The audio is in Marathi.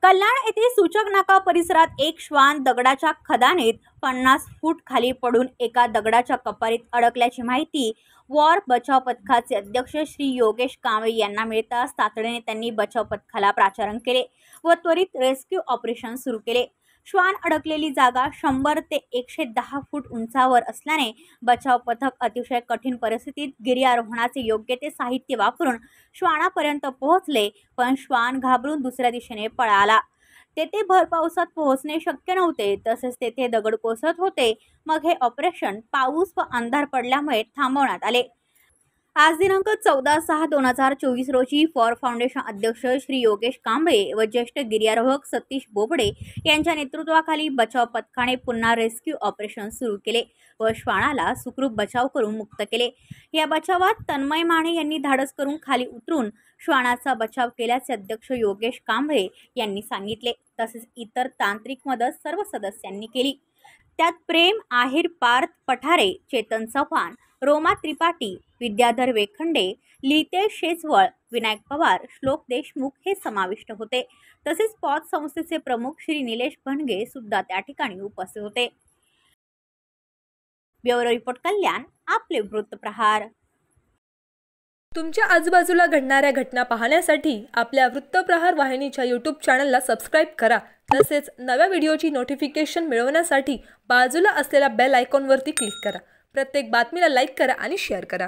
कल्याण येथे सूचक नाका परिसरात एक श्वान दगडाच्या खदानीत 50 फूट खाली पडून एका दगडाच्या कपारीत अडकल्याची माहिती वॉर बचाव पथकाचे अध्यक्ष श्री योगेश कांबळे यांना मिळताच तातडीने त्यांनी बचाव पथकाला प्राचारण केले व त्वरित रेस्क्यू ऑपरेशन सुरू केले। श्वान अडकलेली जागा 100 ते 110 फूट उंचावर असल्याने बचाव पथक अतिशय कठीण परिस्थितीत गिर्यारोहणाचे योग्य ते साहित्य वापरून श्वानापर्यंत पोहोचले, पण श्वान घाबरून दुसऱ्या दिशेने पळाला। तेथे भर पावसात पोहोचणे शक्य नव्हते, तसेच तेथे दगड कोसळत होते। मग हे ऑपरेशन पाऊस व अंधार पडल्यामुळे थांबवण्यात आले। आज दिनांक 14/6/2024 रोजी फॉर फाउंडेशन अध्यक्ष श्री योगेश कांबळे व ज्येष्ठ गिर्यारोहक सतीश बोबडे यांच्या नेतृत्वाखाली बचाव पथकाने पुन्हा रेस्क्यू ऑपरेशन सुरू केले व श्वानाला सुखरूप बचाव करून मुक्त केले। या बचावात तन्मय माने यांनी धाडस करून खाली उतरून श्वानाचा बचाव केल्याचे अध्यक्ष योगेश कांबळे यांनी सांगितले। तसेच इतर तांत्रिक मदत सर्व सदस्यांनी केली। त्यात प्रेम आहिर, पार्थ पठारे, चेतन चव्हाण, रोमा त्रिपाठी, विद्याधर वेखंडे, लितेश शेजवळ, विनायक पवार, श्लोक देशमुख हे समाविष्ट होते। तसेच पॉज संस्थेचे प्रमुख श्री निलेश भणगे सुद्धा त्या ठिकाणी उपस्थित होते। ब्युरो रिपोर्ट कल्याण, आपले वृत्तप्रहार। तुमच्या आजूबाजूला घडणाऱ्या घटना पाहण्यासाठी आपल्या वृत्तप्रहार वाहिनीच्या YouTube चॅनलला सबस्क्राइब करा। तसेच नव्या व्हिडिओची नोटिफिकेशन मिळवण्यासाठी बाजूला असलेल्या बेल आयकॉनवरती क्लिक करा। प्रत्येक बातमीला लाईक करा आणि शेअर करा।